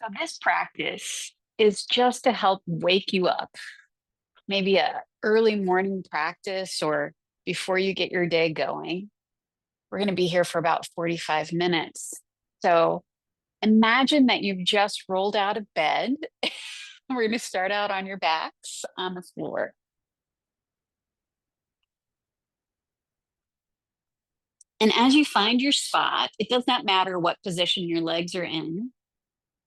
So this practice is just to help wake you up, maybe a early morning practice or before you get your day going. We're going to be here for about 45 minutes. So imagine that you've just rolled out of bed. We're going to start out on your backs on the floor. And as you find your spot, it does not matter what position your legs are in,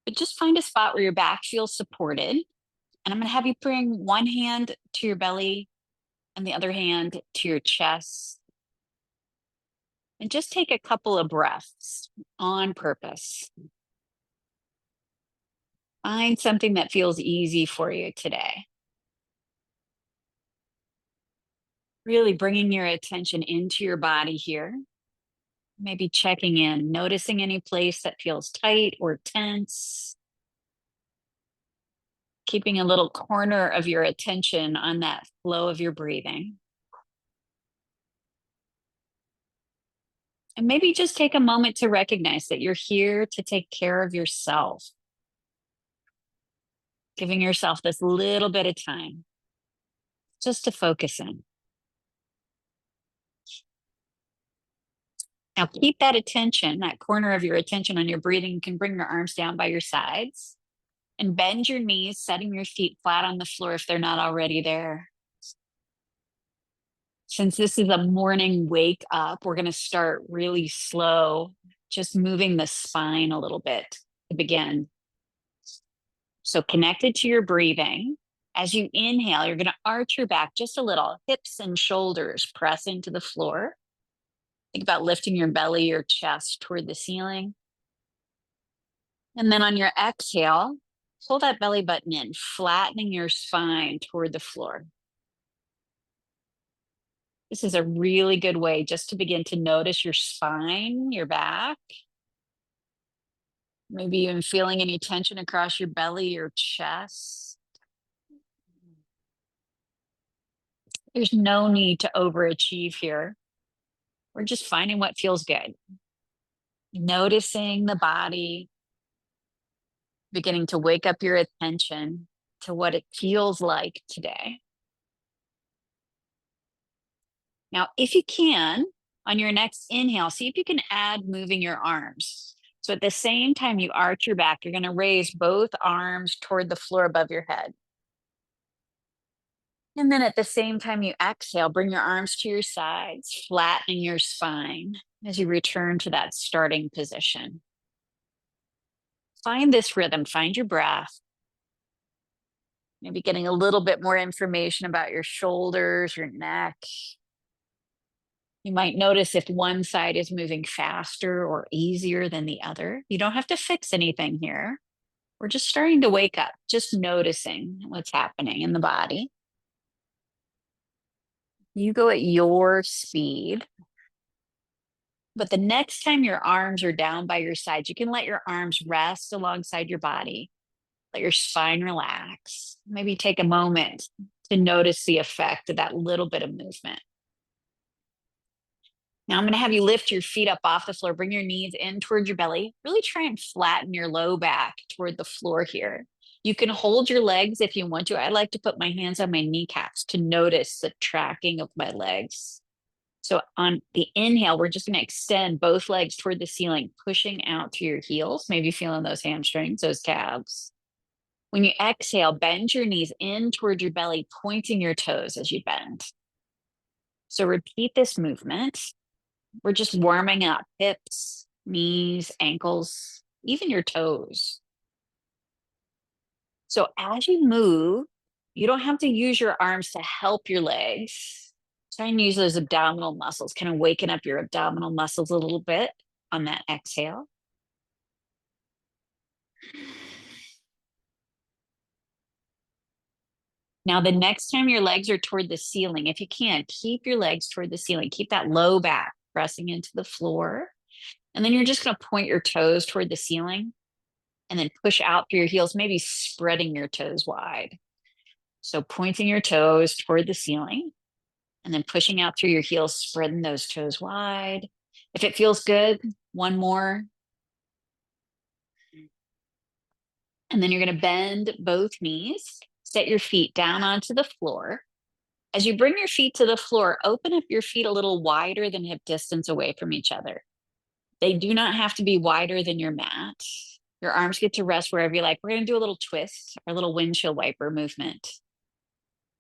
but just find a spot where your back feels supported. And I'm going to have you bring one hand to your belly and the other hand to your chest. And just take a couple of breaths on purpose. Find something that feels easy for you today. Really bringing your attention into your body here. Maybe checking in, noticing any place that feels tight or tense. Keeping a little corner of your attention on that flow of your breathing. And maybe just take a moment to recognize that you're here to take care of yourself. Giving yourself this little bit of time just to focus in. Now keep that attention, that corner of your attention on your breathing. You can bring your arms down by your sides and bend your knees, setting your feet flat on the floor if they're not already there. Since this is a morning wake up, we're going to start really slow, just moving the spine a little bit to begin. So connected to your breathing, as you inhale, you're going to arch your back just a little, hips and shoulders press into the floor. Think about lifting your belly, your chest toward the ceiling. And then on your exhale, pull that belly button in, flattening your spine toward the floor. This is a really good way just to begin to notice your spine, your back. Maybe even feeling any tension across your belly or chest. There's no need to overachieve here. We're just finding what feels good. Noticing the body, beginning to wake up your attention to what it feels like today. Now, if you can, on your next inhale, see if you can add moving your arms. So at the same time you arch your back, you're going to raise both arms toward the floor above your head. And then at the same time you exhale, bring your arms to your sides, flattening your spine as you return to that starting position. Find this rhythm, find your breath. Maybe getting a little bit more information about your shoulders, your neck. You might notice if one side is moving faster or easier than the other. You don't have to fix anything here. We're just starting to wake up, just noticing what's happening in the body. You go at your speed. But the next time your arms are down by your sides, you can let your arms rest alongside your body. Let your spine relax. Maybe take a moment to notice the effect of that little bit of movement. Now I'm going to have you lift your feet up off the floor, bring your knees in toward your belly. Really try and flatten your low back toward the floor here. You can hold your legs if you want to. I like to put my hands on my kneecaps to notice the tracking of my legs. So on the inhale, we're just going to extend both legs toward the ceiling, pushing out through your heels, maybe feeling those hamstrings, those calves. When you exhale, bend your knees in toward your belly, pointing your toes as you bend. So repeat this movement. We're just warming up hips, knees, ankles, even your toes. So as you move, you don't have to use your arms to help your legs. Try and use those abdominal muscles, kind of waken up your abdominal muscles a little bit on that exhale. Now, the next time your legs are toward the ceiling, if you can, keep your legs toward the ceiling. Keep that low back pressing into the floor. And then you're just going to point your toes toward the ceiling and then push out through your heels, maybe spreading your toes wide. So pointing your toes toward the ceiling and then pushing out through your heels, spreading those toes wide. If it feels good, one more. And then you're going to bend both knees, set your feet down onto the floor. As you bring your feet to the floor, open up your feet a little wider than hip distance away from each other. They do not have to be wider than your mat. Your arms get to rest wherever you like. We're going to do a little twist, our little windshield wiper movement.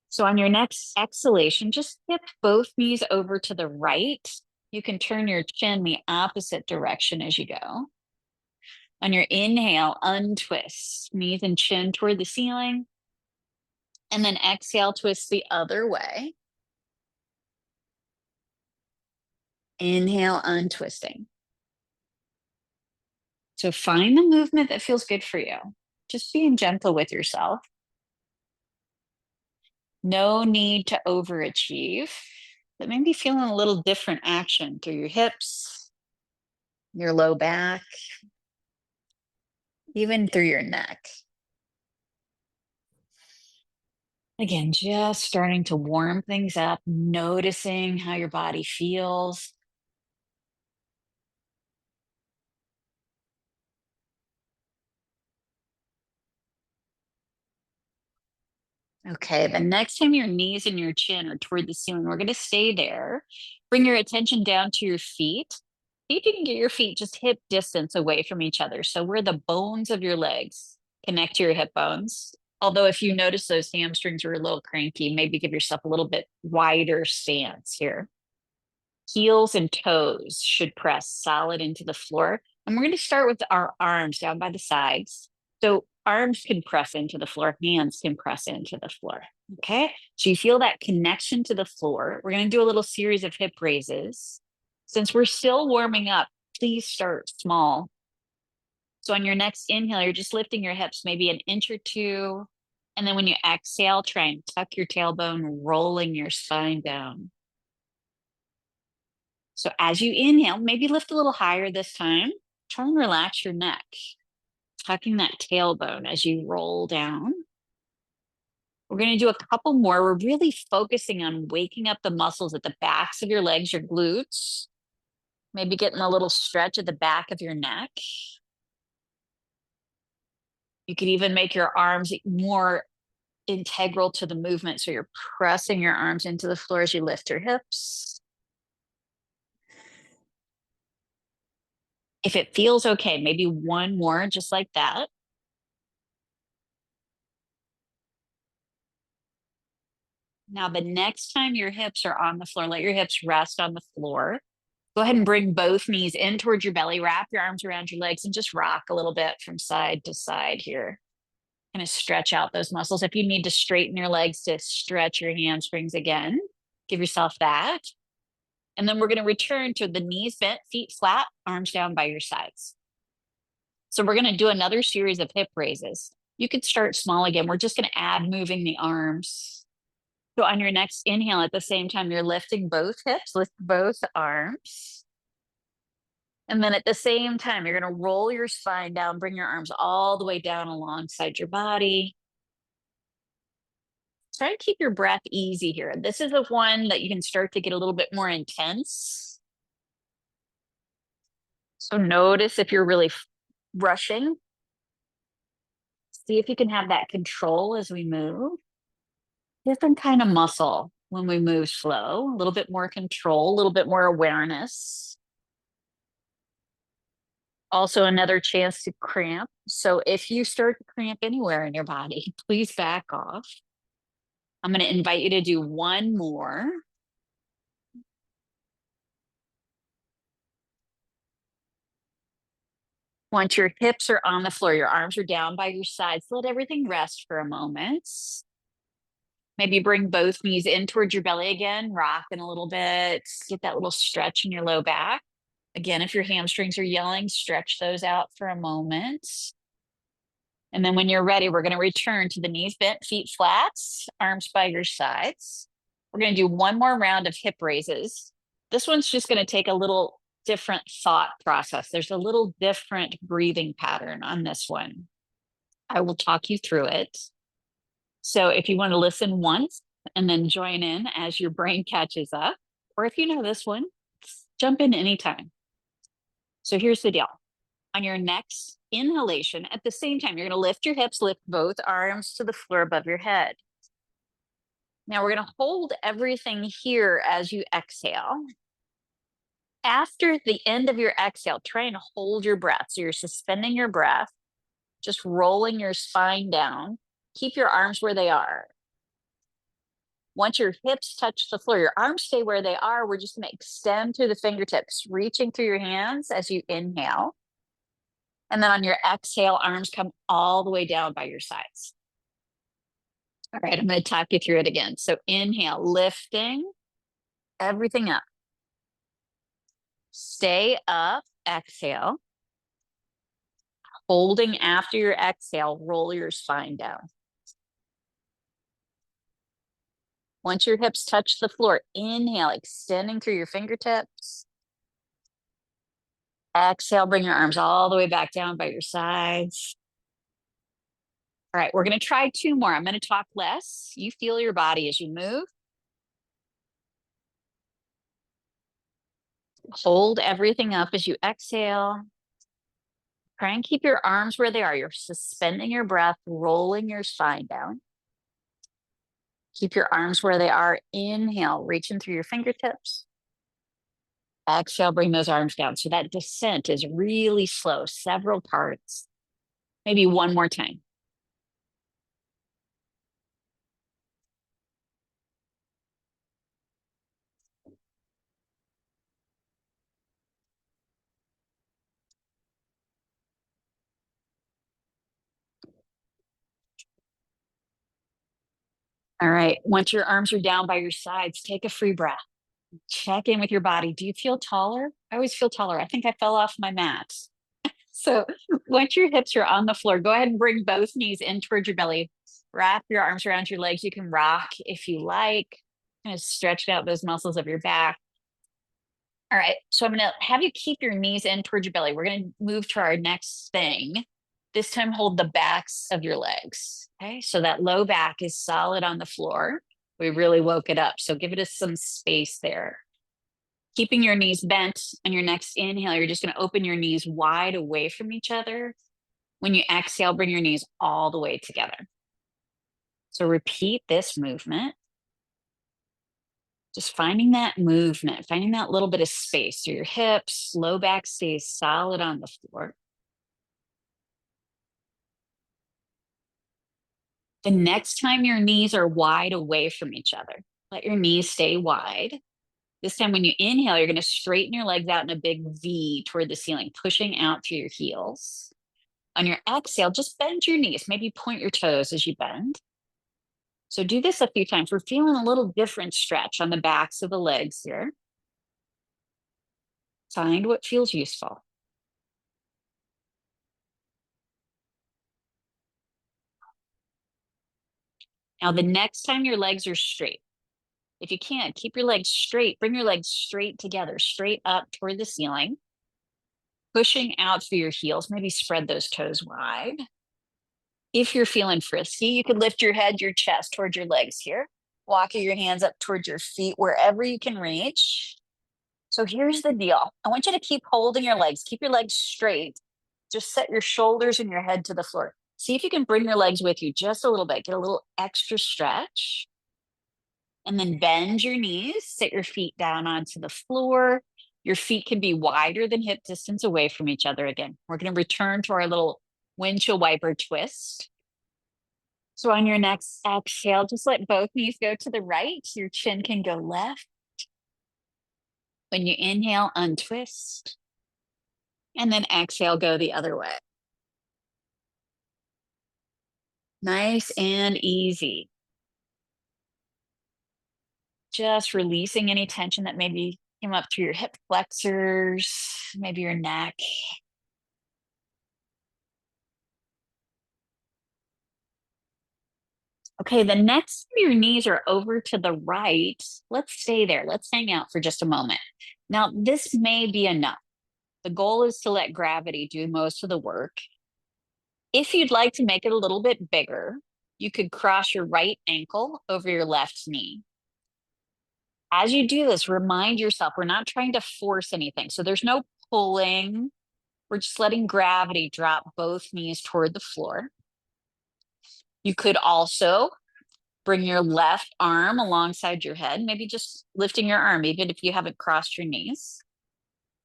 So on your next exhalation, just tip both knees over to the right. You can turn your chin the opposite direction as you go. On your inhale, untwist, knees and chin toward the ceiling. And then exhale, twist the other way. Inhale, untwisting. So find the movement that feels good for you. Just being gentle with yourself. No need to overachieve, but maybe feeling a little different action through your hips, your low back, even through your neck. Again, just starting to warm things up, noticing how your body feels. Okay, the next time your knees and your chin are toward the ceiling, we're going to stay there. Bring your attention down to your feet. See if you can get your feet just hip distance away from each other. So where the bones of your legs connect to your hip bones. Although if you notice those hamstrings are a little cranky, maybe give yourself a little bit wider stance here. Heels and toes should press solid into the floor. And we're going to start with our arms down by the sides. So arms can press into the floor, hands can press into the floor. Okay. So you feel that connection to the floor. We're going to do a little series of hip raises. Since we're still warming up, please start small. So on your next inhale, you're just lifting your hips maybe an inch or two. And then when you exhale, try and tuck your tailbone, rolling your spine down. So as you inhale, maybe lift a little higher this time. Try and relax your neck, tucking that tailbone as you roll down. We're going to do a couple more. We're really focusing on waking up the muscles at the backs of your legs, your glutes. Maybe getting a little stretch at the back of your neck. You could even make your arms more integral to the movement. So you're pressing your arms into the floor as you lift your hips. If it feels okay, maybe one more just like that. Now, the next time your hips are on the floor, let your hips rest on the floor. Go ahead and bring both knees in towards your belly. Wrap your arms around your legs and just rock a little bit from side to side here. Kind of stretch out those muscles. If you need to straighten your legs to stretch your hamstrings again, give yourself that. And then we're going to return to the knees bent, feet flat, arms down by your sides. So we're going to do another series of hip raises. You could start small again. We're just going to add moving the arms. So on your next inhale, at the same time, you're lifting both hips, lift both arms. And then at the same time, you're going to roll your spine down, bring your arms all the way down alongside your body. Try to keep your breath easy here. This is the one that you can start to get a little bit more intense. So notice if you're really rushing. See if you can have that control as we move. Different kind of muscle when we move slow, a little bit more control, a little bit more awareness. Also another chance to cramp. So if you start to cramp anywhere in your body, please back off. I'm going to invite you to do one more. Once your hips are on the floor, your arms are down by your sides, let everything rest for a moment. Maybe bring both knees in towards your belly again, rocking a little bit, get that little stretch in your low back. Again, if your hamstrings are yelling, stretch those out for a moment. And then when you're ready, we're going to return to the knees bent, feet flat, arms by your sides. We're going to do one more round of hip raises. This one's just going to take a little different thought process. There's a little different breathing pattern on this one. I will talk you through it. So if you want to listen once and then join in as your brain catches up, or if you know this one, jump in anytime. So here's the deal. On your next inhalation, at the same time, you're going to lift your hips, lift both arms to the floor above your head. Now we're going to hold everything here as you exhale. After the end of your exhale, try and hold your breath. So you're suspending your breath, just rolling your spine down. Keep your arms where they are. Once your hips touch the floor, your arms stay where they are. We're just going to extend through the fingertips, reaching through your hands as you inhale. And then on your exhale, arms come all the way down by your sides. All right, I'm going to talk you through it again. So inhale, lifting everything up. Stay up, exhale. Holding after your exhale, roll your spine down. Once your hips touch the floor, inhale, extending through your fingertips. Exhale, bring your arms all the way back down by your sides. All right, we're going to try two more. I'm going to talk less. You feel your body as you move. Hold everything up as you exhale. Try and keep your arms where they are. You're suspending your breath, rolling your spine down. Keep your arms where they are. Inhale, reaching through your fingertips. Exhale, bring those arms down. So that descent is really slow, several parts. Maybe one more time. All right. Once your arms are down by your sides, take a free breath. Check in with your body. Do you feel taller? I always feel taller. I think I fell off my mat. So once your hips are on the floor, go ahead and bring both knees in towards your belly. Wrap your arms around your legs. You can rock if you like. Kind of stretch out those muscles of your back. All right. So I'm going to have you keep your knees in towards your belly. We're going to move to our next thing. This time, hold the backs of your legs. Okay. So that low back is solid on the floor. We really woke it up. So give it some space there. Keeping your knees bent on your next inhale, you're just going to open your knees wide away from each other. When you exhale, bring your knees all the way together. So repeat this movement. Just finding that movement, finding that little bit of space through your hips, low back stays solid on the floor. The next time your knees are wide away from each other, let your knees stay wide. This time when you inhale, you're going to straighten your legs out in a big V toward the ceiling, pushing out through your heels. On your exhale, just bend your knees, maybe point your toes as you bend. So do this a few times. We're feeling a little different stretch on the backs of the legs here. Find what feels useful. Now, the next time your legs are straight, if you can't, keep your legs straight. Bring your legs straight together, straight up toward the ceiling. Pushing out through your heels, maybe spread those toes wide. If you're feeling frisky, you can lift your head, your chest towards your legs here. Walking your hands up towards your feet, wherever you can reach. So here's the deal. I want you to keep holding your legs. Keep your legs straight. Just set your shoulders and your head to the floor. See if you can bring your legs with you just a little bit. Get a little extra stretch. And then bend your knees. Sit your feet down onto the floor. Your feet can be wider than hip distance away from each other again. We're going to return to our little windshield wiper twist. So on your next exhale, just let both knees go to the right. Your chin can go left. When you inhale, untwist. And then exhale, go the other way. Nice and easy. Just releasing any tension that maybe came up through your hip flexors, maybe your neck. Okay, the next time your knees are over to the right, let's stay there. Let's hang out for just a moment. Now, this may be enough. The goal is to let gravity do most of the work. If you'd like to make it a little bit bigger, you could cross your right ankle over your left knee. As you do this, remind yourself, we're not trying to force anything. So there's no pulling. We're just letting gravity drop both knees toward the floor. You could also bring your left arm alongside your head, maybe just lifting your arm, even if you haven't crossed your knees.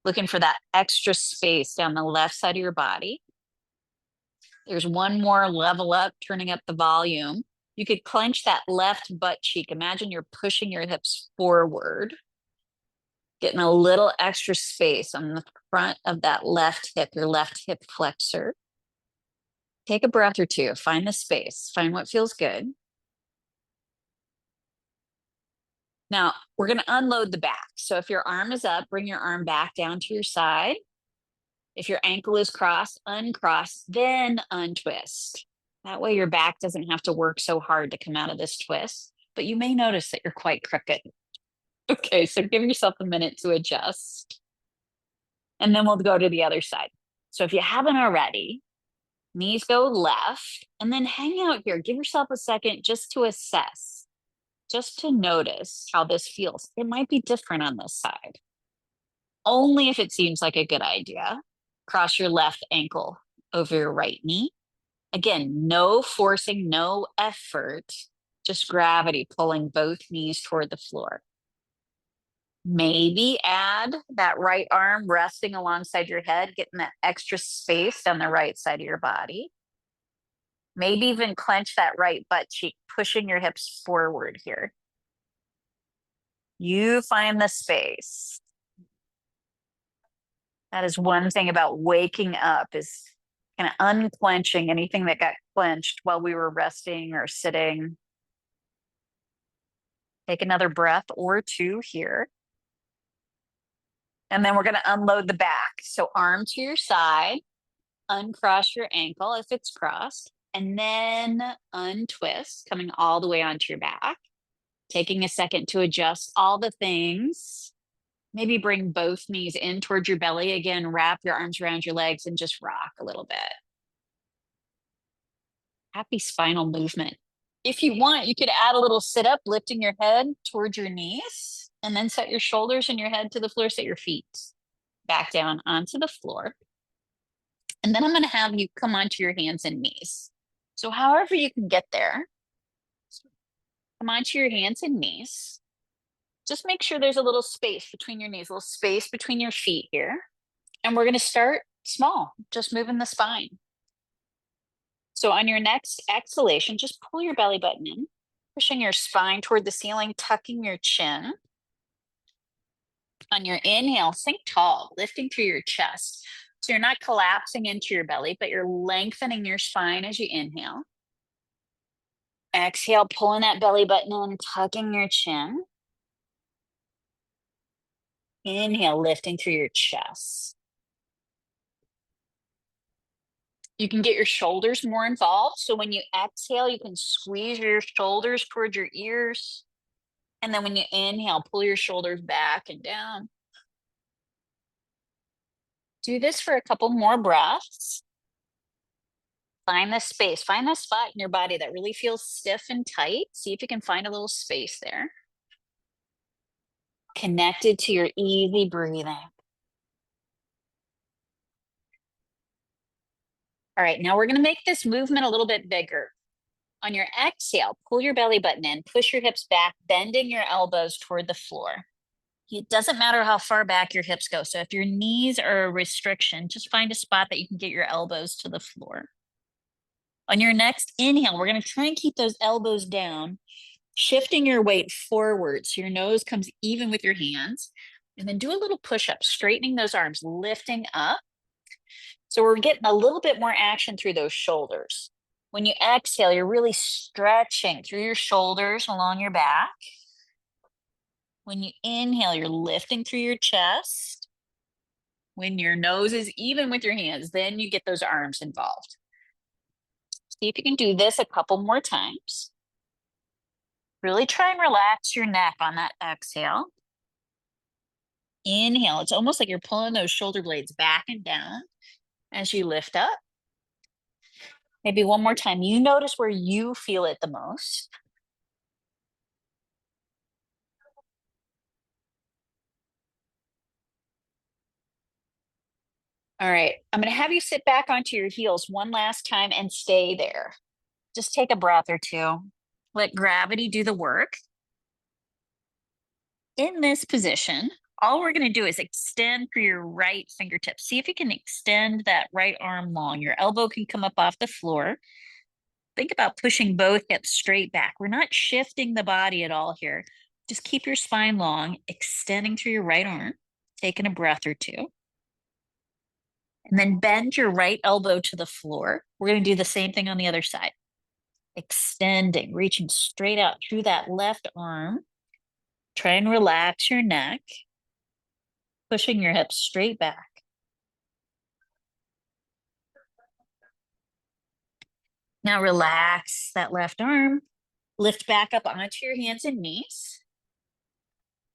Looking for that extra space down the left side of your body. There's one more level up, turning up the volume. You could clench that left butt cheek. Imagine you're pushing your hips forward, getting a little extra space on the front of that left hip, your left hip flexor. Take a breath or two, find the space, find what feels good. Now, we're going to unload the back. So if your arm is up, bring your arm back down to your side. If your ankle is crossed, uncross, then untwist. That way your back doesn't have to work so hard to come out of this twist, but you may notice that you're quite crooked. Okay, so give yourself a minute to adjust. And then we'll go to the other side. So if you haven't already, knees go left, and then hang out here. Give yourself a second just to assess, just to notice how this feels. It might be different on this side. Only if it seems like a good idea. Cross your left ankle over your right knee. Again, no forcing, no effort, just gravity pulling both knees toward the floor. Maybe add that right arm resting alongside your head, getting that extra space on the right side of your body. Maybe even clench that right butt cheek, pushing your hips forward here. You find the space. That is one thing about waking up, is kind of unclenching anything that got clenched while we were resting or sitting. Take another breath or two here. And then we're going to unload the back. So arm to your side, uncross your ankle if it's crossed, and then untwist, coming all the way onto your back. Taking a second to adjust all the things. Maybe bring both knees in towards your belly. Again, wrap your arms around your legs and just rock a little bit. Happy spinal movement. If you want, you could add a little sit up, lifting your head towards your knees, and then set your shoulders and your head to the floor, set your feet back down onto the floor. And then I'm going to have you come onto your hands and knees. So however you can get there, come onto your hands and knees. Just make sure there's a little space between your knees, a little space between your feet here. And we're going to start small, just moving the spine. So on your next exhalation, just pull your belly button in, pushing your spine toward the ceiling, tucking your chin. On your inhale, sink tall, lifting through your chest. So you're not collapsing into your belly, but you're lengthening your spine as you inhale. Exhale, pulling that belly button in, tucking your chin. Inhale, lifting through your chest. You can get your shoulders more involved. So when you exhale, you can squeeze your shoulders towards your ears. And then when you inhale, pull your shoulders back and down. Do this for a couple more breaths. Find the space, find the spot in your body that really feels stiff and tight. See if you can find a little space there. Connected to your easy breathing. All right, now we're going to make this movement a little bit bigger. On your exhale, pull your belly button in, push your hips back, bending your elbows toward the floor. It doesn't matter how far back your hips go. So if your knees are a restriction, just find a spot that you can get your elbows to the floor. On your next inhale, we're going to try and keep those elbows down, shifting your weight forward so your nose comes even with your hands. And then do a little push-up, straightening those arms, lifting up. So we're getting a little bit more action through those shoulders. When you exhale, you're really stretching through your shoulders along your back. When you inhale, you're lifting through your chest. When your nose is even with your hands, then you get those arms involved. See if you can do this a couple more times. Really try and relax your neck on that exhale. Inhale, it's almost like you're pulling those shoulder blades back and down as you lift up. Maybe one more time. You notice where you feel it the most. All right, I'm going to have you sit back onto your heels one last time and stay there. Just take a breath or two. Let gravity do the work. In this position, all we're going to do is extend for your right fingertips. See if you can extend that right arm long. Your elbow can come up off the floor. Think about pushing both hips straight back. We're not shifting the body at all here. Just keep your spine long, extending through your right arm, taking a breath or two. And then bend your right elbow to the floor. We're going to do the same thing on the other side. Extending, reaching straight out through that left arm. Try and relax your neck, pushing your hips straight back. Now relax that left arm. Lift back up onto your hands and knees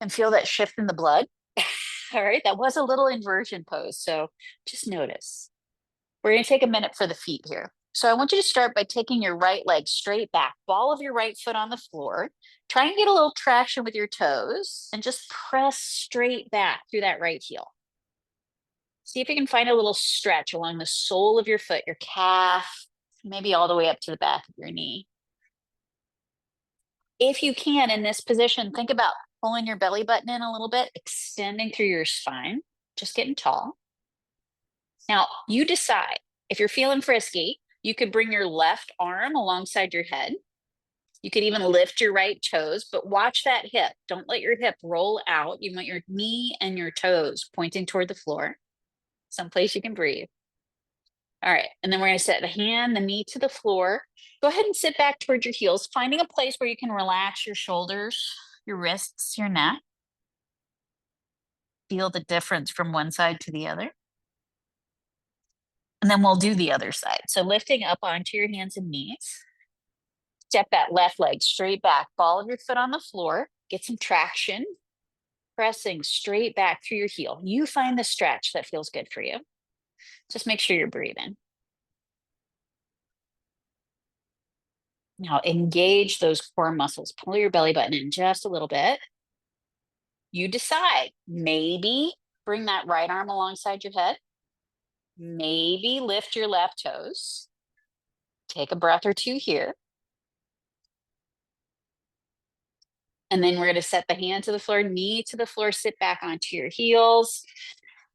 and feel that shift in the blood. All right, that was a little inversion pose, so just notice. We're going to take a minute for the feet here. So I want you to start by taking your right leg straight back, ball of your right foot on the floor. Try and get a little traction with your toes and just press straight back through that right heel. See if you can find a little stretch along the sole of your foot, your calf, maybe all the way up to the back of your knee. If you can, in this position, think about pulling your belly button in a little bit, extending through your spine, just getting tall. Now, you decide. If you're feeling frisky, you could bring your left arm alongside your head. You could even lift your right toes, but watch that hip. Don't let your hip roll out. You want your knee and your toes pointing toward the floor, someplace you can breathe. All right, and then we're going to set the hand, the knee to the floor. Go ahead and sit back towards your heels, finding a place where you can relax your shoulders, your wrists, your neck. Feel the difference from one side to the other. And then we'll do the other side. So lifting up onto your hands and knees. Step that left leg straight back, ball of your foot on the floor. Get some traction, pressing straight back through your heel. You find the stretch that feels good for you. Just make sure you're breathing. Now engage those core muscles. Pull your belly button in just a little bit. You decide. Maybe bring that right arm alongside your head. Maybe lift your left toes. Take a breath or two here. And then we're going to set the hand to the floor, knee to the floor, sit back onto your heels.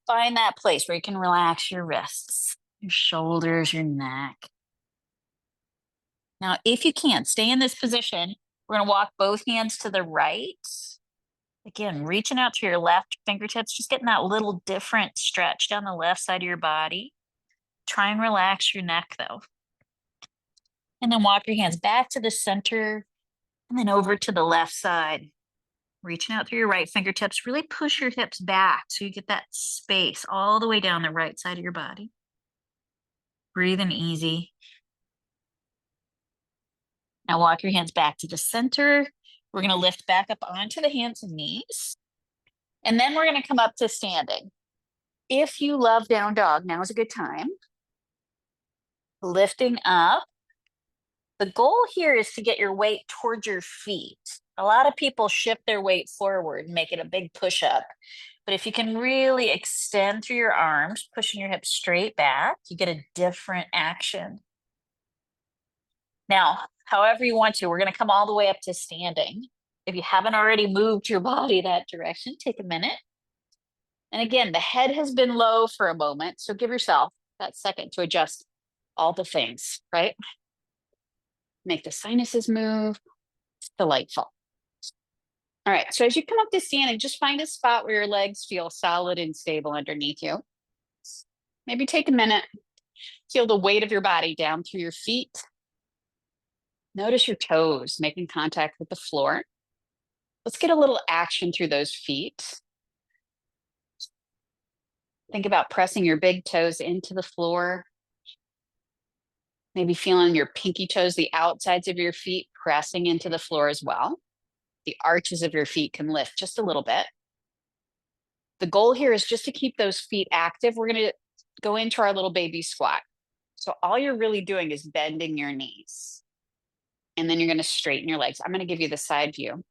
Find that place where you can relax your wrists, your shoulders, your neck. Now, if you can, stay in this position. We're going to walk both hands to the right. Again, reaching out to your left fingertips, just getting that little different stretch down the left side of your body. Try and relax your neck, though. And then walk your hands back to the center and then over to the left side. Reaching out through your right fingertips, really push your hips back so you get that space all the way down the right side of your body. Breathing easy. Now walk your hands back to the center. We're going to lift back up onto the hands and knees. And then we're going to come up to standing. If you love down dog, now is a good time. Lifting up. The goal here is to get your weight towards your feet. A lot of people shift their weight forward and make it a big push-up. But if you can really extend through your arms, pushing your hips straight back, you get a different action. Now, however you want to, we're going to come all the way up to standing. If you haven't already moved your body that direction, take a minute. And again, the head has been low for a moment, so give yourself that second to adjust all the things, right? Make the sinuses move. It's delightful. All right, so as you come up to standing, just find a spot where your legs feel solid and stable underneath you. Maybe take a minute, feel the weight of your body down through your feet. Notice your toes making contact with the floor. Let's get a little action through those feet. Think about pressing your big toes into the floor. Maybe feeling your pinky toes, the outsides of your feet pressing into the floor as well. The arches of your feet can lift just a little bit. The goal here is just to keep those feet active. We're going to go into our little baby squat. So all you're really doing is bending your knees. And then you're going to straighten your legs. I'm going to give you the side view.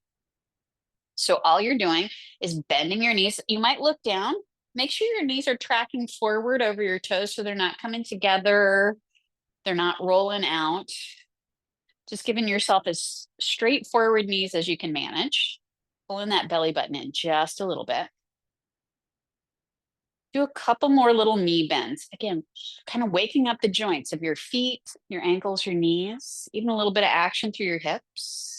So all you're doing is bending your knees. You might look down, Make sure your knees are tracking forward over your toes so they're not coming together. They're not rolling out. Just giving yourself as straightforward knees as you can manage. Pulling that belly button in just a little bit. Do a couple more little knee bends. Again, kind of waking up the joints of your feet, your ankles, your knees, even a little bit of action through your hips.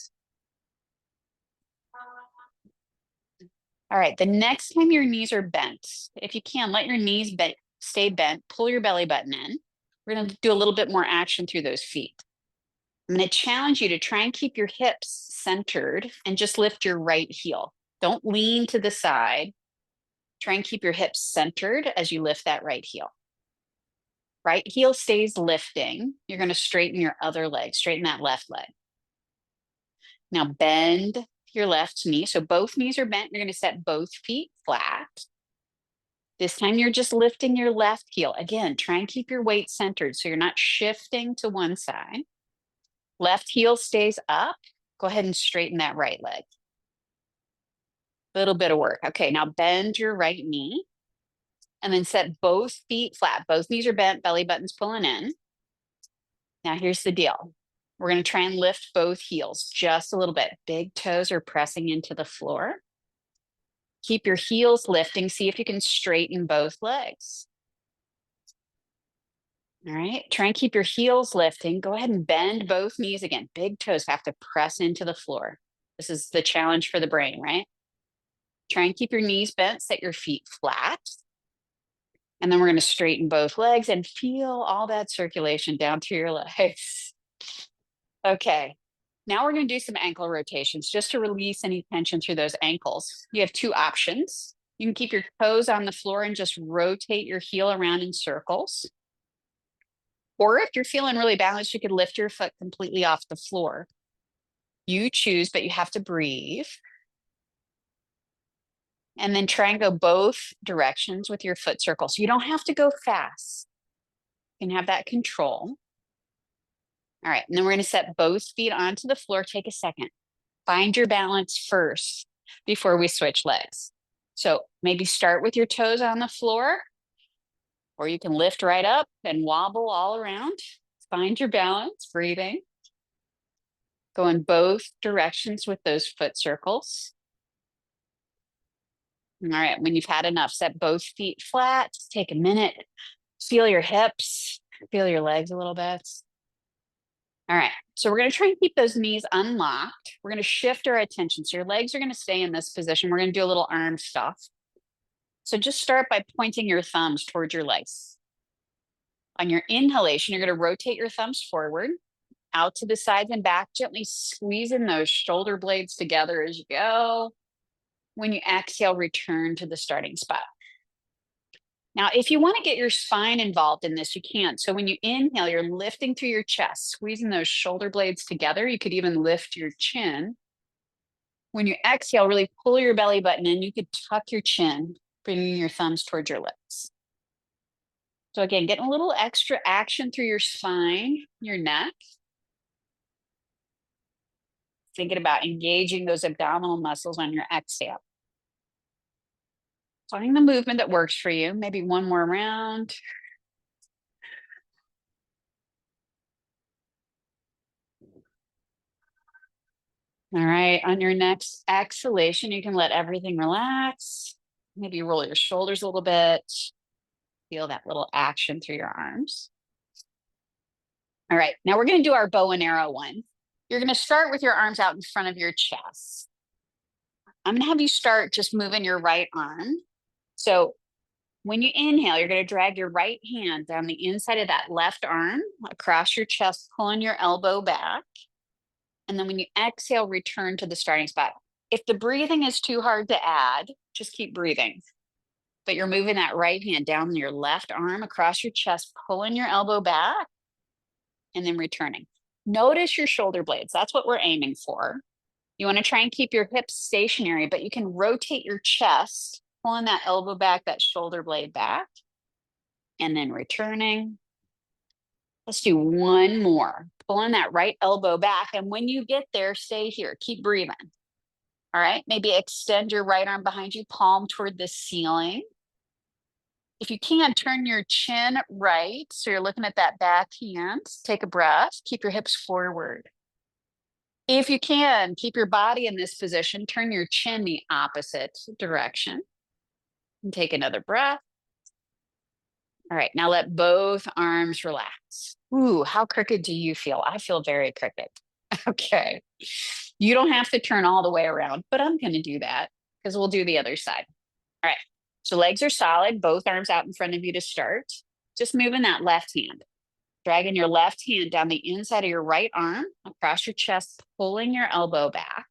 All right, the next time your knees are bent, if you can, let your knees stay bent, pull your belly button in. We're gonna do a little bit more action through those feet. I'm gonna challenge you to try and keep your hips centered and just lift your right heel. Don't lean to the side. Try and keep your hips centered as you lift that right heel. Right heel stays lifting. You're gonna straighten your other leg, straighten that left leg. Now bend your left knee. So both knees are bent. You're gonna set both feet flat. This time you're just lifting your left heel. Again, try and keep your weight centered so you're not shifting to one side. Left heel stays up. Go ahead and straighten that right leg. Little bit of work. Okay, now bend your right knee and then set both feet flat. Both knees are bent, belly button's pulling in. Now here's the deal. We're going to try and lift both heels just a little bit. Big toes are pressing into the floor. Keep your heels lifting. See if you can straighten both legs. All right, try and keep your heels lifting. Go ahead and bend both knees again. Big toes have to press into the floor. This is the challenge for the brain, right? Try and keep your knees bent, set your feet flat. And then we're going to straighten both legs and feel all that circulation down through your legs. Okay, now we're going to do some ankle rotations just to release any tension through those ankles. You have two options. You can keep your toes on the floor and just rotate your heel around in circles. Or if you're feeling really balanced, you could lift your foot completely off the floor. You choose, but you have to breathe. And then try and go both directions with your foot circle. So you don't have to go fast. You can have that control. All right, and then we're going to set both feet onto the floor. Take a second. Find your balance first before we switch legs. So maybe start with your toes on the floor, or you can lift right up and wobble all around. Find your balance, breathing. Go in both directions with those foot circles. All right, when you've had enough, set both feet flat. Take a minute. Feel your hips, feel your legs a little bit. All right, so we're going to try and keep those knees unlocked. We're going to shift our attention. So your legs are going to stay in this position. We're going to do a little arm stuff. So just start by pointing your thumbs towards your legs. On your inhalation, you're going to rotate your thumbs forward, out to the sides and back, gently squeezing those shoulder blades together as you go. When you exhale, return to the starting spot. Now, if you want to get your spine involved in this, you can. So when you inhale, you're lifting through your chest, squeezing those shoulder blades together. You could even lift your chin. When you exhale, really pull your belly button in. You could tuck your chin, bringing your thumbs towards your lips. So again, getting a little extra action through your spine, your neck. Thinking about engaging those abdominal muscles on your exhale. Find the movement that works for you. Maybe one more round. All right, on your next exhalation, you can let everything relax. Maybe roll your shoulders a little bit. Feel that little action through your arms. All right, now we're going to do our bow and arrow one. You're going to start with your arms out in front of your chest. I'm going to have you start just moving your right arm. So when you inhale, you're going to drag your right hand down the inside of that left arm across your chest, pulling your elbow back. And then when you exhale, return to the starting spot. If the breathing is too hard to add, just keep breathing. But you're moving that right hand down your left arm across your chest, pulling your elbow back, and then returning. Notice your shoulder blades. That's what we're aiming for. You want to try and keep your hips stationary, but you can rotate your chest, pulling that elbow back, that shoulder blade back, and then returning. Let's do one more. Pulling that right elbow back. And when you get there, stay here. Keep breathing. All right. Maybe extend your right arm behind you, palm toward the ceiling. If you can, turn your chin right. So you're looking at that back hand. Take a breath. Keep your hips forward. If you can, keep your body in this position. Turn your chin the opposite direction. And take another breath. All right, now let both arms relax. Ooh, how crooked do you feel? I feel very crooked. Okay. You don't have to turn all the way around, but I'm going to do that because we'll do the other side. All right. So legs are solid, both arms out in front of you to start. Just moving that left hand, dragging your left hand down the inside of your right arm across your chest, pulling your elbow back,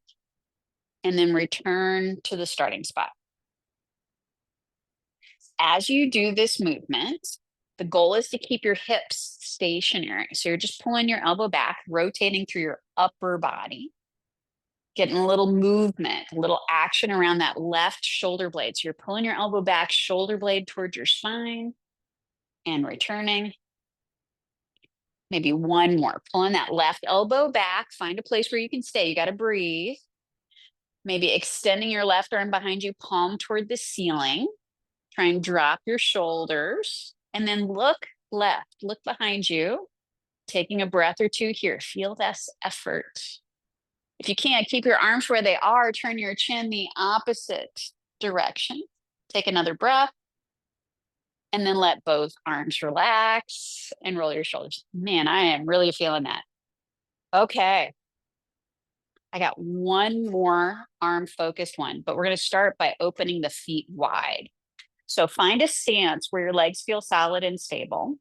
and then return to the starting spot. As you do this movement, the goal is to keep your hips stationary. So you're just pulling your elbow back, rotating through your upper body, getting a little movement, a little action around that left shoulder blade. So you're pulling your elbow back, shoulder blade towards your spine, and returning. Maybe one more. Pulling that left elbow back. Find a place where you can stay. You got to breathe. Maybe extending your left arm behind you, palm toward the ceiling. Try and drop your shoulders. And then look left. Look behind you. Taking a breath or two here. Feel this effort. If you can't, keep your arms where they are. Turn your chin the opposite direction. Take another breath. And then let both arms relax and roll your shoulders. Man, I am really feeling that. Okay. I got one more arm focused one, but we're going to start by opening the feet wide. So find a stance where your legs feel solid and stable.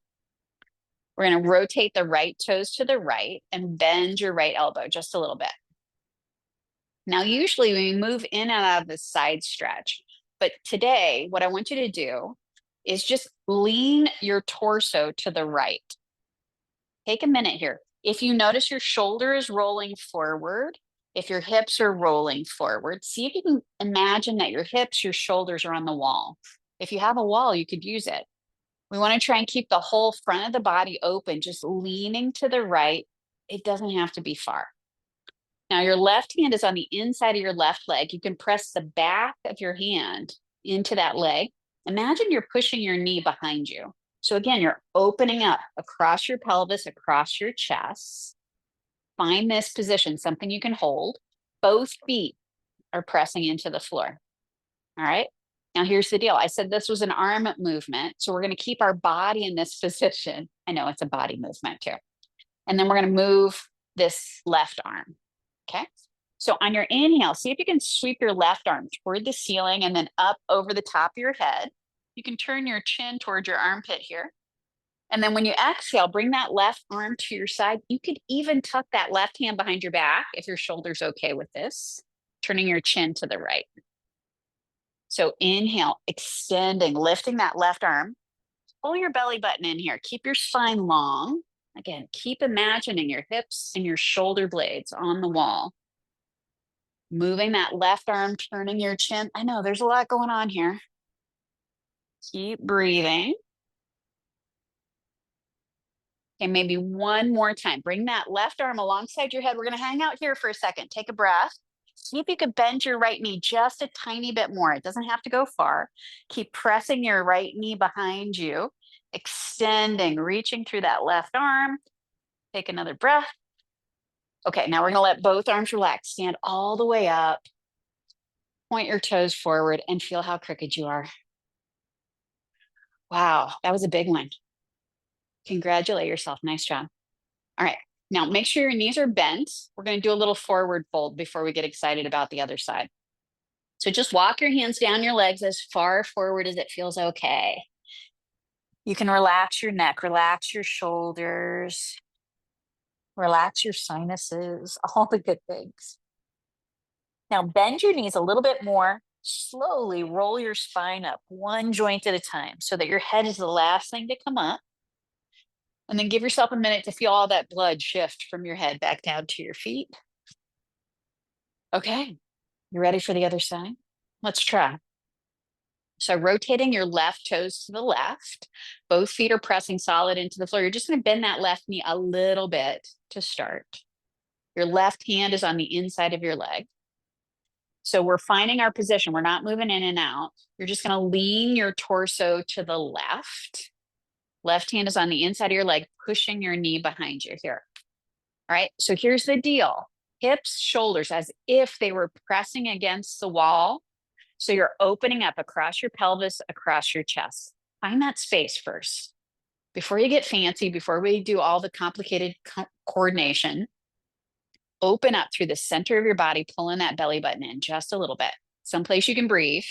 We're going to rotate the right toes to the right and bend your right elbow just a little bit. Now, usually we move in and out of the side stretch, but today what I want you to do is just lean your torso to the right. Take a minute here. If you notice your shoulder is rolling forward, if your hips are rolling forward, see if you can imagine that your hips, your shoulders are on the wall. If you have a wall, you could use it. We want to try and keep the whole front of the body open, just leaning to the right. It doesn't have to be far. Now, your left hand is on the inside of your left leg. You can press the back of your hand into that leg. Imagine you're pushing your knee behind you. So again, you're opening up across your pelvis, across your chest. Find this position, something you can hold. Both feet are pressing into the floor. All right. Now, here's the deal. I said this was an arm movement. So we're going to keep our body in this position. I know it's a body movement too. And then we're going to move this left arm. Okay. So on your inhale, see if you can sweep your left arm toward the ceiling and then up over the top of your head. You can turn your chin towards your armpit here. And then when you exhale, bring that left arm to your side. You could even tuck that left hand behind your back if your shoulder's okay with this, turning your chin to the right. So inhale, extending, lifting that left arm. Pull your belly button in here. Keep your spine long. Again, keep imagining your hips and your shoulder blades on the wall. Moving that left arm, turning your chin. I know there's a lot going on here. Keep breathing. Okay, maybe one more time. Bring that left arm alongside your head. We're going to hang out here for a second. Take a breath. See if you could bend your right knee just a tiny bit more. It doesn't have to go far. Keep pressing your right knee behind you, extending, reaching through that left arm. Take another breath. Okay, now we're going to let both arms relax. Stand all the way up. Point your toes forward and feel how crooked you are. Wow, that was a big one. Congratulate yourself. Nice job. All right. Now make sure your knees are bent. We're going to do a little forward fold before we get excited about the other side. So just walk your hands down your legs as far forward as it feels okay. You can relax your neck, relax your shoulders, relax your sinuses, all the good things. Now bend your knees a little bit more. Slowly roll your spine up one joint at a time so that your head is the last thing to come up. And then give yourself a minute to feel all that blood shift from your head back down to your feet. Okay, you ready for the other side? Let's try. So rotating your left toes to the left, both feet are pressing solid into the floor. You're just going to bend that left knee a little bit to start. Your left hand is on the inside of your leg. So we're finding our position. We're not moving in and out. You're just going to lean your torso to the left. Left hand is on the inside of your leg, pushing your knee behind you here. All right. So here's the deal. Hips, shoulders, as if they were pressing against the wall. So you're opening up across your pelvis, across your chest. Find that space first. Before you get fancy, before we do all the complicated coordination, open up through the center of your body, pulling that belly button in just a little bit. Someplace you can breathe.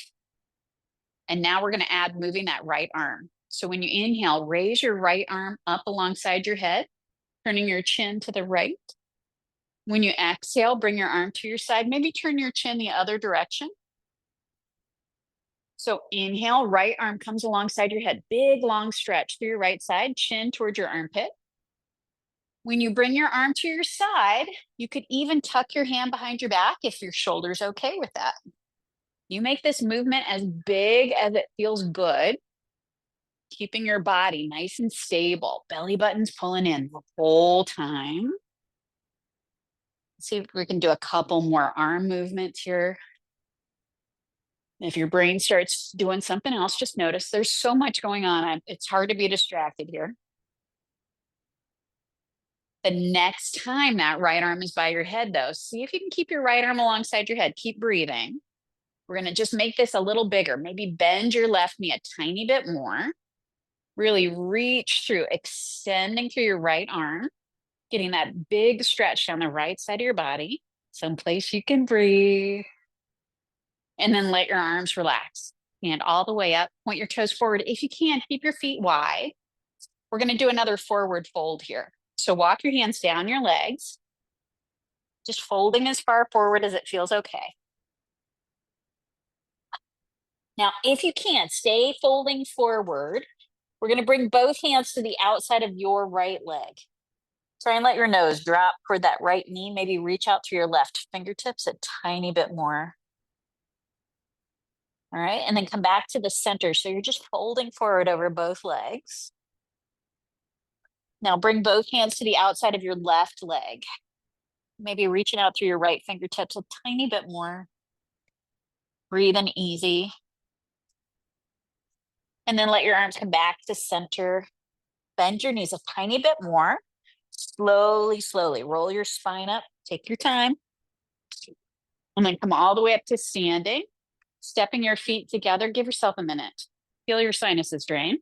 And now we're going to add moving that right arm. So when you inhale, raise your right arm up alongside your head, turning your chin to the right. When you exhale, bring your arm to your side. Maybe turn your chin the other direction. So inhale, right arm comes alongside your head. Big, long stretch through your right side, chin towards your armpit. When you bring your arm to your side, you could even tuck your hand behind your back if your shoulder's okay with that. You make this movement as big as it feels good, keeping your body nice and stable. Belly button's pulling in the whole time. Let's see if we can do a couple more arm movements here. If your brain starts doing something else, just notice there's so much going on. It's hard to be distracted here. The next time that right arm is by your head, though, see if you can keep your right arm alongside your head. Keep breathing. We're going to just make this a little bigger. Maybe bend your left knee a tiny bit more. Really reach through, extending through your right arm, getting that big stretch down the right side of your body, someplace you can breathe. And then let your arms relax. Hand all the way up, point your toes forward. If you can, keep your feet wide. We're going to do another forward fold here. So walk your hands down your legs, just folding as far forward as it feels okay. Now, if you can't, stay folding forward. We're going to bring both hands to the outside of your right leg. Try and let your nose drop toward that right knee. Maybe reach out through your left fingertips a tiny bit more. All right, and then come back to the center. So you're just folding forward over both legs. Now bring both hands to the outside of your left leg. Maybe reaching out through your right fingertips a tiny bit more. Breathing easy. And then let your arms come back to center. Bend your knees a tiny bit more. Slowly, slowly roll your spine up. Take your time. And then come all the way up to standing. Stepping your feet together. Give yourself a minute. Feel your sinuses drain.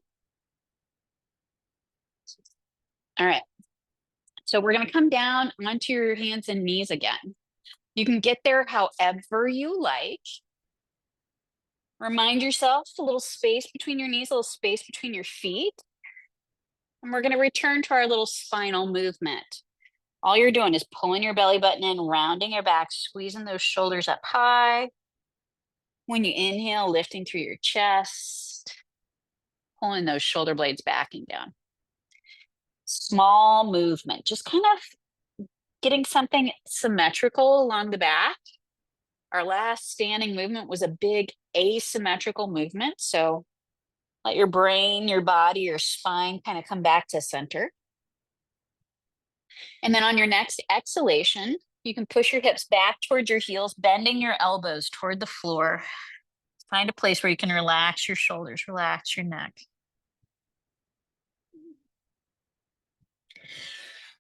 All right. So we're going to come down onto your hands and knees again. You can get there however you like. Remind yourself a little space between your knees, a little space between your feet. And we're going to return to our little spinal movement. All you're doing is pulling your belly button in, rounding your back, squeezing those shoulders up high. When you inhale, lifting through your chest, pulling those shoulder blades back and down. Small movement, just kind of getting something symmetrical along the back. Our last standing movement was a big asymmetrical movement. So let your brain, your body, your spine kind of come back to center. And then on your next exhalation, you can push your hips back towards your heels, bending your elbows toward the floor. Find a place where you can relax your shoulders, relax your neck.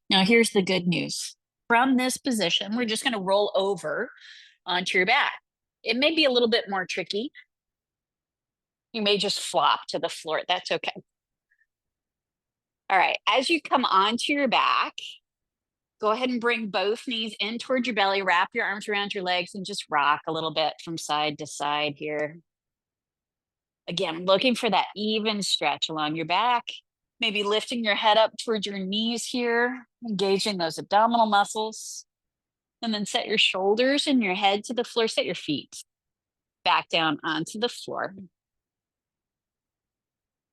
Now, here's the good news. From this position, we're just going to roll over onto your back. It may be a little bit more tricky. You may just flop to the floor. That's okay. All right. As you come onto your back, go ahead and bring both knees in towards your belly. Wrap your arms around your legs and just rock a little bit from side to side here. Again, looking for that even stretch along your back. Maybe lifting your head up towards your knees here, engaging those abdominal muscles. And then set your shoulders and your head to the floor. Set your feet back down onto the floor.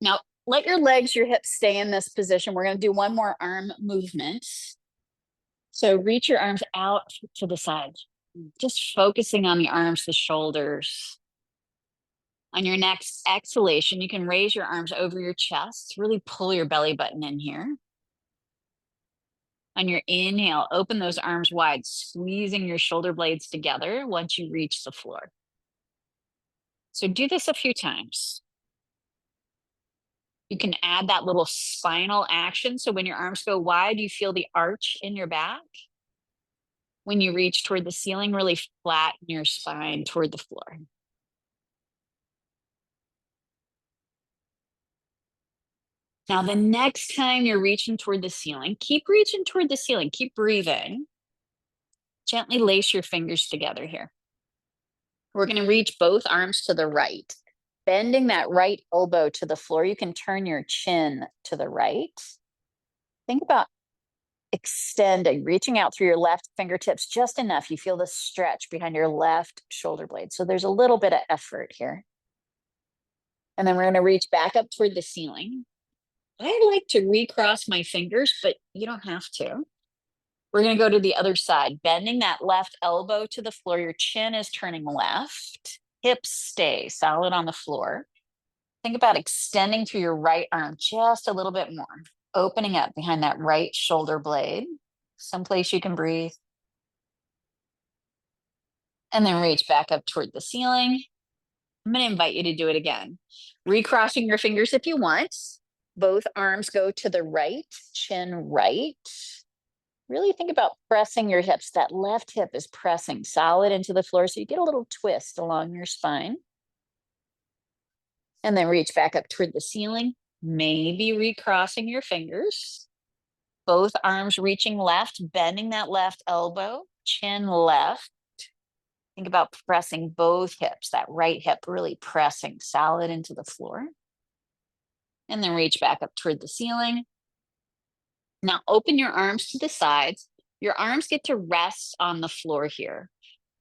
Now, let your legs, your hips stay in this position. We're going to do one more arm movement. So reach your arms out to the side, just focusing on the arms, the shoulders. On your next exhalation, you can raise your arms over your chest, really pull your belly button in here. On your inhale, open those arms wide, squeezing your shoulder blades together once you reach the floor. So do this a few times. You can add that little spinal action. So when your arms go wide, you feel the arch in your back. When you reach toward the ceiling, really flatten your spine toward the floor. Now, the next time you're reaching toward the ceiling, keep reaching toward the ceiling, keep breathing. Gently lace your fingers together here. We're going to reach both arms to the right, bending that right elbow to the floor. You can turn your chin to the right. Think about extending, reaching out through your left fingertips just enough. You feel the stretch behind your left shoulder blade. So there's a little bit of effort here. And then we're going to reach back up toward the ceiling. I like to recross my fingers, but you don't have to. We're going to go to the other side, bending that left elbow to the floor. Your chin is turning left. Hips stay solid on the floor. Think about extending through your right arm just a little bit more, opening up behind that right shoulder blade, someplace you can breathe. And then reach back up toward the ceiling. I'm going to invite you to do it again. Recrossing your fingers if you want. Both arms go to the right, chin right. Really think about pressing your hips. That left hip is pressing solid into the floor, so you get a little twist along your spine. And then reach back up toward the ceiling, maybe recrossing your fingers. Both arms reaching left, bending that left elbow, chin left. Think about pressing both hips, that right hip really pressing solid into the floor. And then reach back up toward the ceiling. Now open your arms to the sides. Your arms get to rest on the floor here.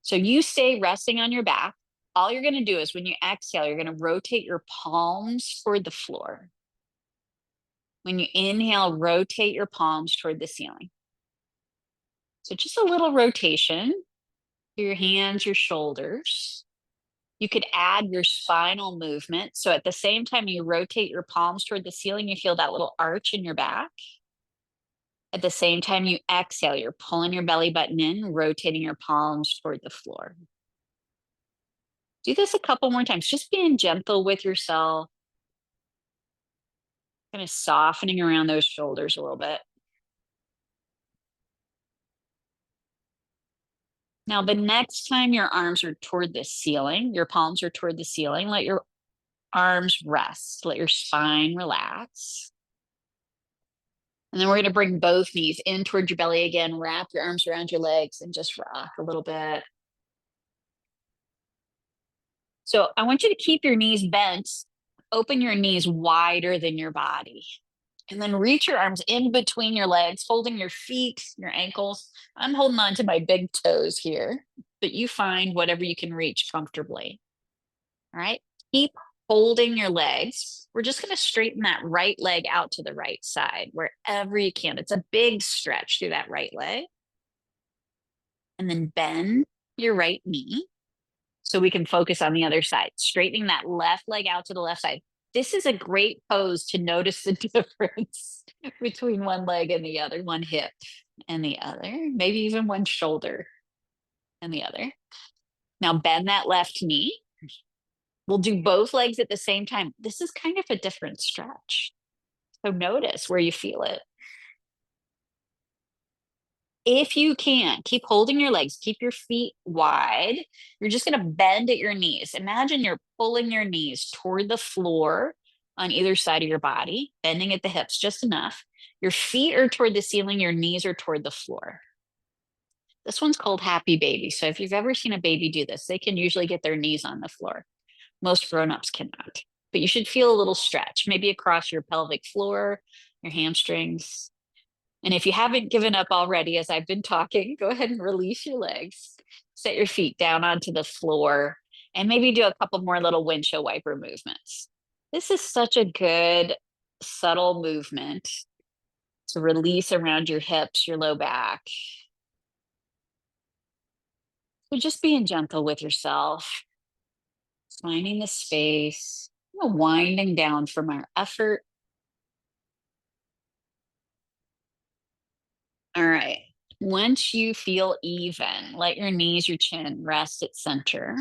So you stay resting on your back. All you're going to do is when you exhale, you're going to rotate your palms toward the floor. When you inhale, rotate your palms toward the ceiling. So just a little rotation to your hands, your shoulders. You could add your spinal movement. So at the same time you rotate your palms toward the ceiling, you feel that little arch in your back. At the same time you exhale, you're pulling your belly button in, rotating your palms toward the floor. Do this a couple more times, just being gentle with yourself, kind of softening around those shoulders a little bit. Now, the next time your arms are toward the ceiling, your palms are toward the ceiling, let your arms rest, let your spine relax. And then we're going to bring both knees in towards your belly again, wrap your arms around your legs and just rock a little bit. So I want you to keep your knees bent, open your knees wider than your body. And then reach your arms in between your legs, holding your feet, your ankles. I'm holding on to my big toes here, but you find whatever you can reach comfortably. All right. Keep holding your legs. We're just going to straighten that right leg out to the right side wherever you can. It's a big stretch through that right leg. And then bend your right knee so we can focus on the other side, straightening that left leg out to the left side. This is a great pose to notice the difference between one leg and the other, one hip and the other, maybe even one shoulder and the other. Now bend that left knee. We'll do both legs at the same time. This is kind of a different stretch. So notice where you feel it. If you can, keep holding your legs, keep your feet wide. You're just going to bend at your knees. Imagine you're pulling your knees toward the floor on either side of your body, bending at the hips just enough. Your feet are toward the ceiling, your knees are toward the floor. This one's called happy baby. So if you've ever seen a baby do this, they can usually get their knees on the floor. Most grown-ups cannot, but you should feel a little stretch, maybe across your pelvic floor, your hamstrings. And if you haven't given up already, as I've been talking, go ahead and release your legs, set your feet down onto the floor, and maybe do a couple more little windshield wiper movements. This is such a good, subtle movement to release around your hips, your low back. So just being gentle with yourself, finding the space, winding down from our effort. All right. Once you feel even, let your knees, your chin rest at center.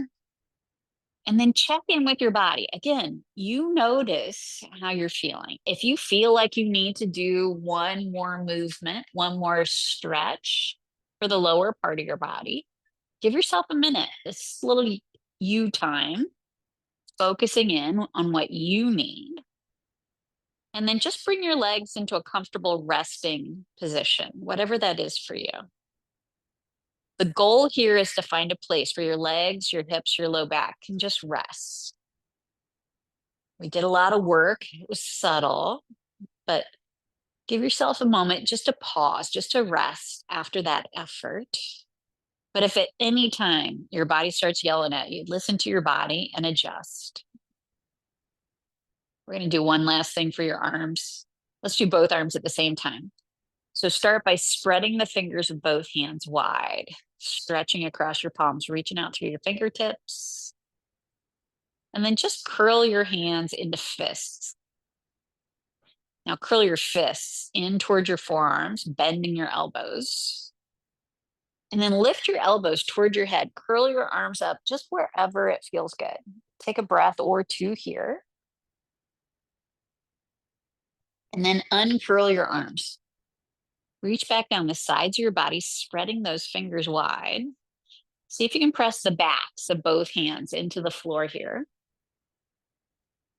And then check in with your body. Again, you notice how you're feeling. If you feel like you need to do one more movement, one more stretch for the lower part of your body, give yourself a minute, this little you time, focusing in on what you need. And then just bring your legs into a comfortable resting position, whatever that is for you. The goal here is to find a place where your legs, your hips, your low back can just rest. We did a lot of work. It was subtle, but give yourself a moment just to pause, just to rest after that effort. But if at any time your body starts yelling at you, listen to your body and adjust. We're going to do one last thing for your arms. Let's do both arms at the same time. So start by spreading the fingers of both hands wide, stretching across your palms, reaching out through your fingertips. And then just curl your hands into fists. Now curl your fists in towards your forearms, bending your elbows. And then lift your elbows toward your head. Curl your arms up just wherever it feels good. Take a breath or two here. And then uncurl your arms. Reach back down the sides of your body, spreading those fingers wide. See if you can press the backs of both hands into the floor here.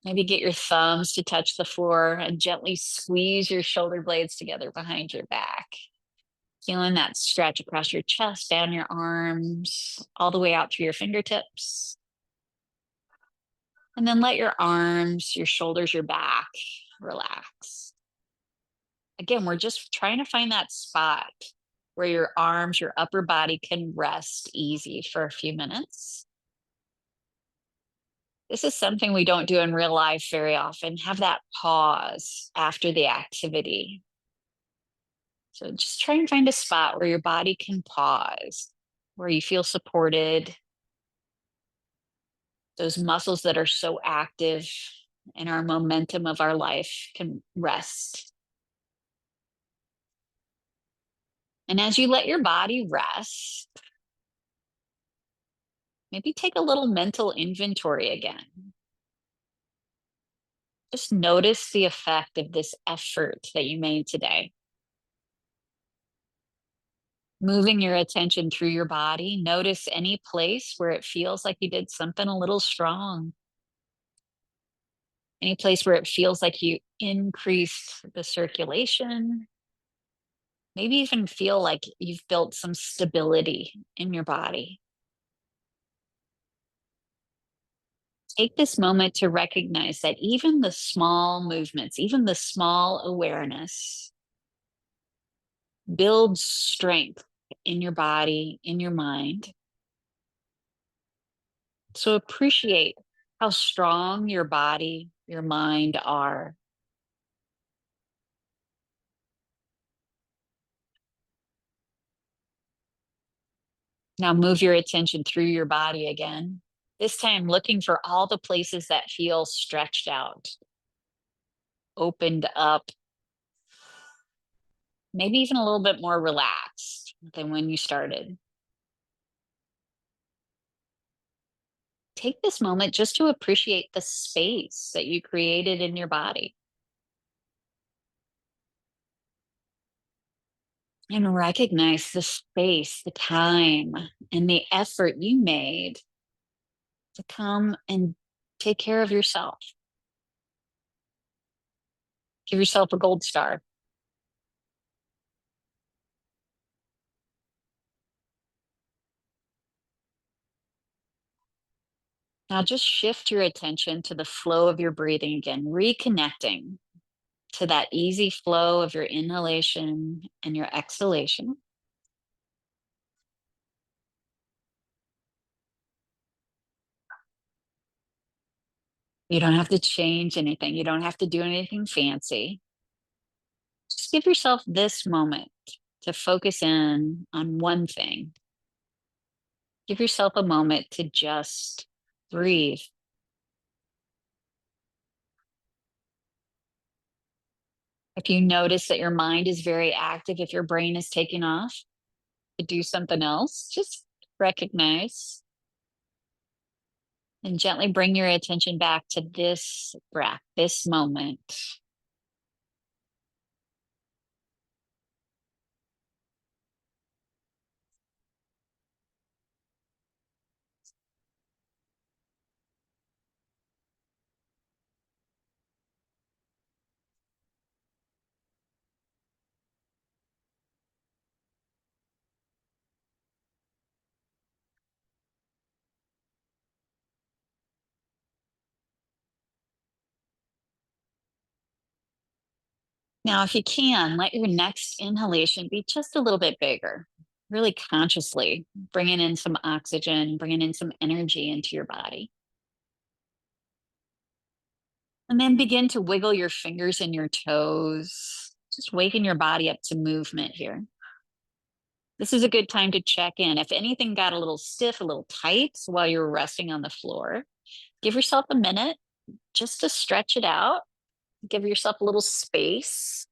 Maybe get your thumbs to touch the floor and gently squeeze your shoulder blades together behind your back. Feeling that stretch across your chest, down your arms, all the way out through your fingertips. And then let your arms, your shoulders, your back relax. Again, we're just trying to find that spot where your arms, your upper body can rest easy for a few minutes. This is something we don't do in real life very often. Have that pause after the activity. So just try and find a spot where your body can pause, where you feel supported. Those muscles that are so active in our momentum of our life can rest. And as you let your body rest, maybe take a little mental inventory again. Just notice the effect of this effort that you made today. Moving your attention through your body, notice any place where it feels like you did something a little strong. Any place where it feels like you increased the circulation. Maybe even feel like you've built some stability in your body. Take this moment to recognize that even the small movements, even the small awareness builds strength in your body, in your mind. So appreciate how strong your body, your mind are. Now move your attention through your body again. This time looking for all the places that feel stretched out, opened up, maybe even a little bit more relaxed than when you started. Take this moment just to appreciate the space that you created in your body. And recognize the space, the time, and the effort you made to come and take care of yourself. Give yourself a gold star. Now just shift your attention to the flow of your breathing again, reconnecting to that easy flow of your inhalation and your exhalation. You don't have to change anything. You don't have to do anything fancy. Just give yourself this moment to focus in on one thing. Give yourself a moment to just breathe. If you notice that your mind is very active, if your brain is taking off to do something else, just recognize and gently bring your attention back to this breath, this moment. Now, if you can, let your next inhalation be just a little bit bigger, really consciously bringing in some oxygen, bringing in some energy into your body. And then begin to wiggle your fingers and your toes, just waking your body up to movement here. This is a good time to check in. If anything got a little stiff, a little tight while you were resting on the floor, give yourself a minute just to stretch it out. Give yourself a little space.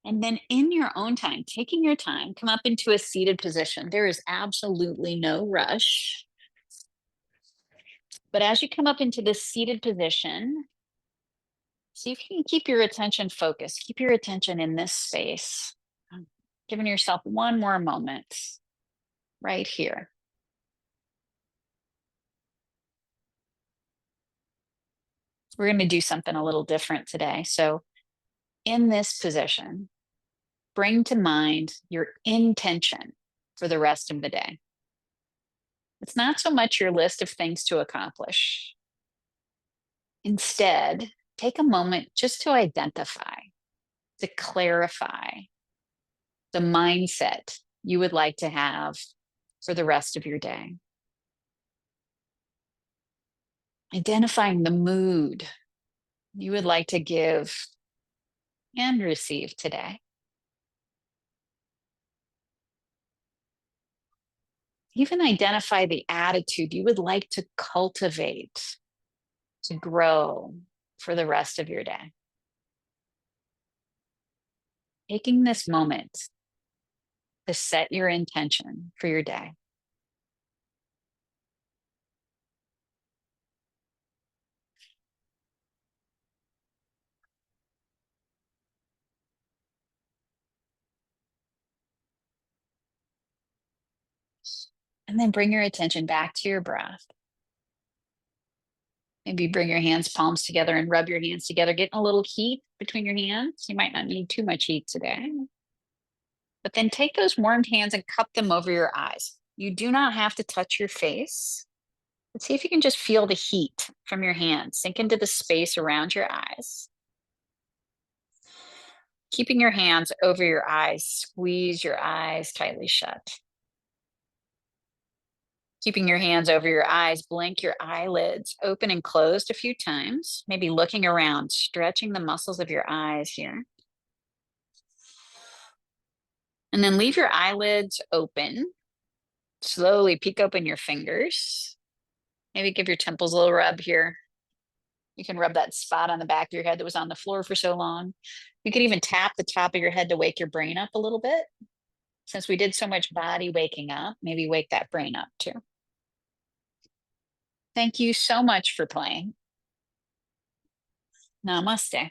And then in your own time, taking your time, come up into a seated position. There is absolutely no rush. But as you come up into this seated position, see if you can keep your attention focused, keep your attention in this space, giving yourself one more moment right here. We're going to do something a little different today. So, in this position, bring to mind your intention for the rest of the day. It's not so much your list of things to accomplish. Instead, take a moment just to identify, to clarify the mindset you would like to have for the rest of your day. Identifying the mood you would like to give and receive today. Even identify the attitude you would like to cultivate, to grow for the rest of your day. Taking this moment to set your intention for your day. And then bring your attention back to your breath. Maybe bring your hands palms together and rub your hands together, getting a little heat between your hands. You might not need too much heat today. But then take those warmed hands and cup them over your eyes. You do not have to touch your face. But see if you can just feel the heat from your hands sink into the space around your eyes. Keeping your hands over your eyes, squeeze your eyes tightly shut. Keeping your hands over your eyes, blink your eyelids open and closed a few times, maybe looking around, stretching the muscles of your eyes here. And then leave your eyelids open. Slowly peek open your fingers. Maybe give your temples a little rub here. You can rub that spot on the back of your head that was on the floor for so long. You could even tap the top of your head to wake your brain up a little bit. Since we did so much body waking up, maybe wake that brain up too. Thank you so much for playing. Namaste.